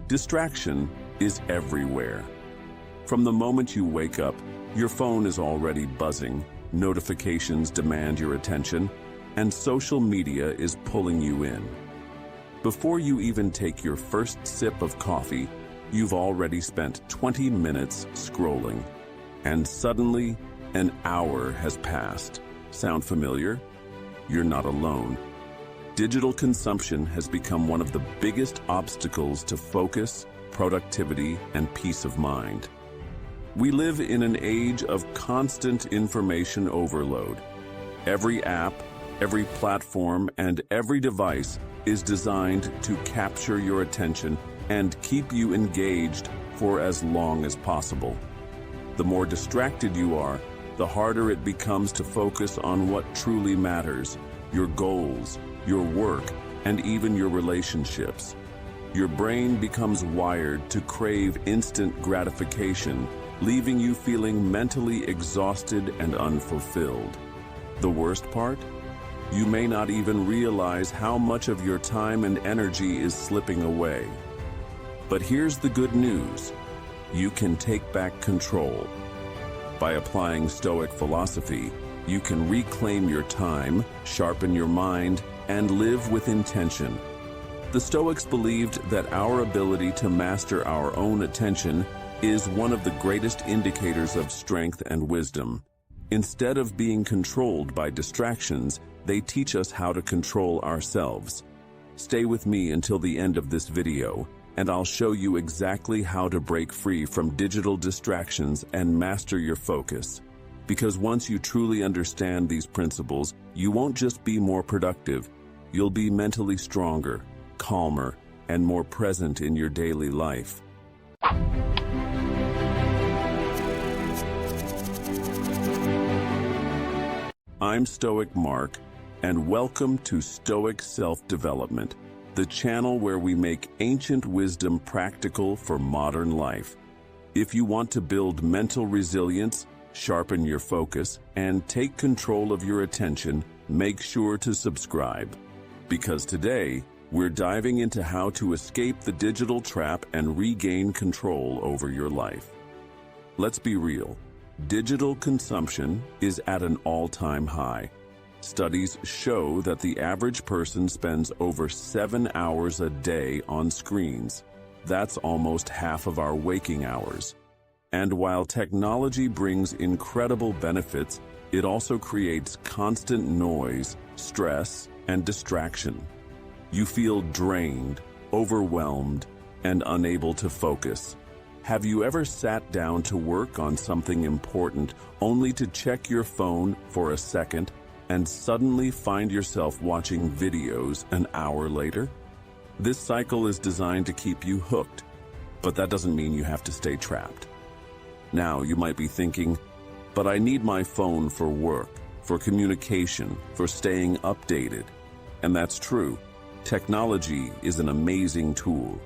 Distraction is everywhere. From the moment you wake up, your phone is already buzzing, notifications demand your attention, and social media is pulling you in. Before you even take your first sip of coffee, you've already spent 20 minutes scrolling. And suddenly, an hour has passed. Sound familiar? You're not alone. Digital consumption has become one of the biggest obstacles to focus, productivity, and peace of mind. We live in an age of constant information overload. Every app, every platform, and every device is designed to capture your attention and keep you engaged for as long as possible. The more distracted you are, the harder it becomes to focus on what truly matters: your goals, your work, and even your relationships. Your brain becomes wired to crave instant gratification, leaving you feeling mentally exhausted and unfulfilled. The worst part? You may not even realize how much of your time and energy is slipping away. But here's the good news: you can take back control. By applying Stoic philosophy, you can reclaim your time, sharpen your mind, and live with intention. The Stoics believed that our ability to master our own attention is one of the greatest indicators of strength and wisdom. Instead of being controlled by distractions, they teach us how to control ourselves. Stay with me until the end of this video, and I'll show you exactly how to break free from digital distractions and master your focus. Because once you truly understand these principles, you won't just be more productive, you'll be mentally stronger, calmer, and more present in your daily life. I'm Stoic Mark, and welcome to Stoic Self-Development, the channel where we make ancient wisdom practical for modern life. If you want to build mental resilience, sharpen your focus, and take control of your attention, make sure to subscribe. Because today, we're diving into how to escape the digital trap and regain control over your life. Let's be real. Digital consumption is at an all-time high. Studies show that the average person spends over 7 hours a day on screens. That's almost half of our waking hours. And while technology brings incredible benefits, it also creates constant noise, stress, and distraction. You feel drained, overwhelmed, and unable to focus. Have you ever sat down to work on something important only to check your phone for a second and suddenly find yourself watching videos an hour later? This cycle is designed to keep you hooked, but that doesn't mean you have to stay trapped. Now, you might be thinking, but I need my phone for work, for communication, for staying updated. And that's true. Technology is an amazing tool.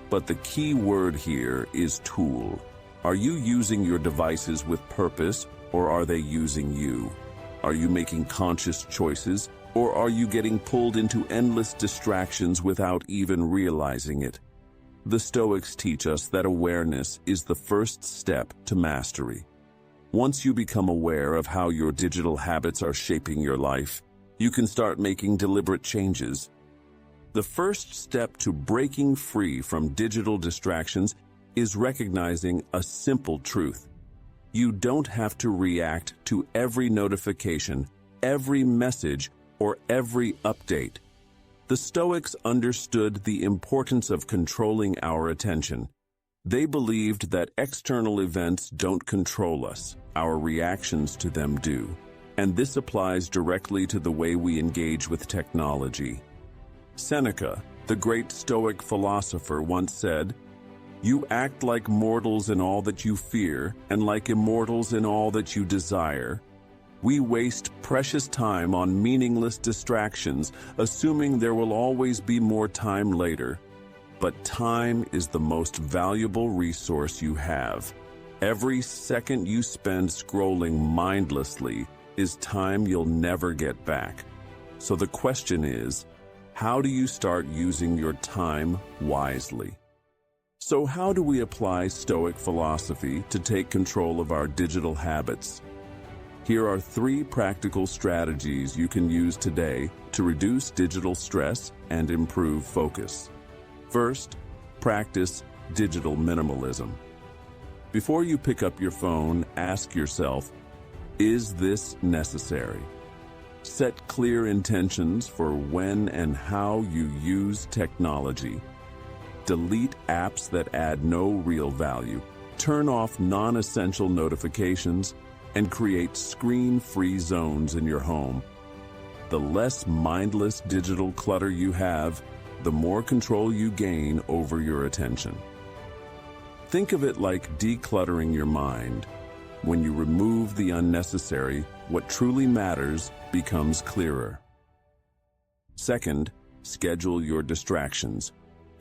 But the key word here is tool. Are you using your devices with purpose, or are they using you? Are you making conscious choices, or are you getting pulled into endless distractions without even realizing it? The Stoics teach us that awareness is the first step to mastery. Once you become aware of how your digital habits are shaping your life, you can start making deliberate changes. The first step to breaking free from digital distractions is recognizing a simple truth. You don't have to react to every notification, every message, or every update. The Stoics understood the importance of controlling our attention. They believed that external events don't control us, our reactions to them do. And this applies directly to the way we engage with technology. Seneca, the great Stoic philosopher, once said, "You act like mortals in all that you fear, and like immortals in all that you desire." We waste precious time on meaningless distractions, assuming there will always be more time later. But time is the most valuable resource you have. Every second you spend scrolling mindlessly is time you'll never get back. So the question is, how do you start using your time wisely? So how do we apply Stoic philosophy to take control of our digital habits? Here are 3 practical strategies you can use today to reduce digital stress and improve focus. First, practice digital minimalism. Before you pick up your phone, ask yourself, is this necessary? Set clear intentions for when and how you use technology. Delete apps that add no real value. Turn off non-essential notifications and create screen-free zones in your home. The less mindless digital clutter you have, the more control you gain over your attention. Think of it like decluttering your mind. When you remove the unnecessary, what truly matters becomes clearer. Second, schedule your distractions.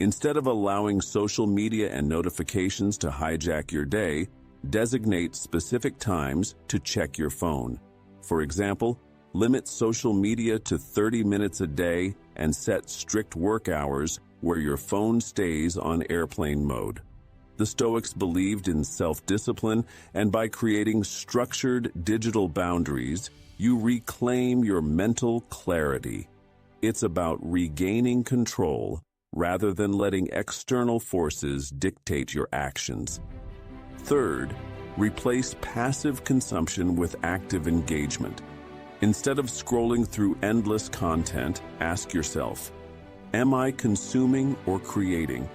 Instead of allowing social media and notifications to hijack your day, designate specific times to check your phone. For example, limit social media to 30 minutes a day and set strict work hours where your phone stays on airplane mode. The Stoics believed in self-discipline, and by creating structured digital boundaries, you reclaim your mental clarity. It's about regaining control rather than letting external forces dictate your actions. Third, replace passive consumption with active engagement. Instead of scrolling through endless content, ask yourself, am I consuming or creating?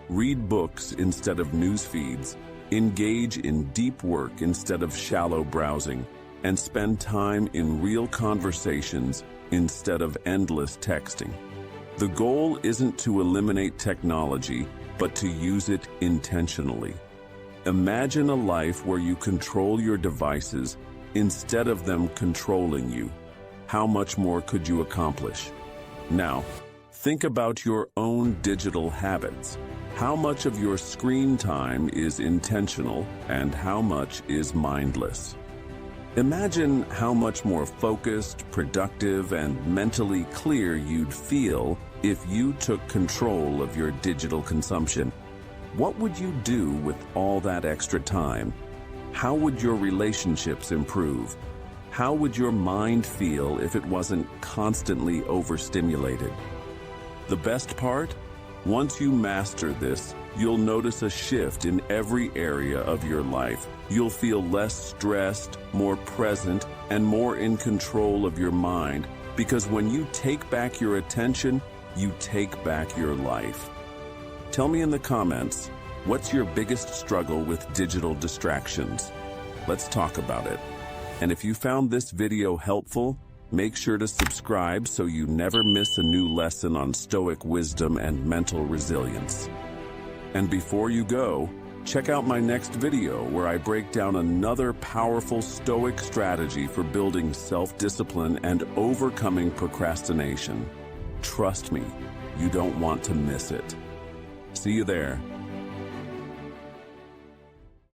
Read books instead of news feeds. Engage in deep work instead of shallow browsing. And spend time in real conversations instead of endless texting. The goal isn't to eliminate technology, but to use it intentionally. Imagine a life where you control your devices instead of them controlling you. How much more could you accomplish? Now, think about your own digital habits. How much of your screen time is intentional and how much is mindless? Imagine how much more focused, productive, and mentally clear you'd feel if you took control of your digital consumption. What would you do with all that extra time? How would your relationships improve? How would your mind feel if it wasn't constantly overstimulated? The best part? Once you master this, you'll notice a shift in every area of your life. You'll feel less stressed, more present, and more in control of your mind, because when you take back your attention, you take back your life. Tell me in the comments, what's your biggest struggle with digital distractions? Let's talk about it. And if you found this video helpful, make sure to subscribe so you never miss a new lesson on Stoic wisdom and mental resilience. And before you go, check out my next video where I break down another powerful Stoic strategy for building self-discipline and overcoming procrastination. Trust me, you don't want to miss it. See you there.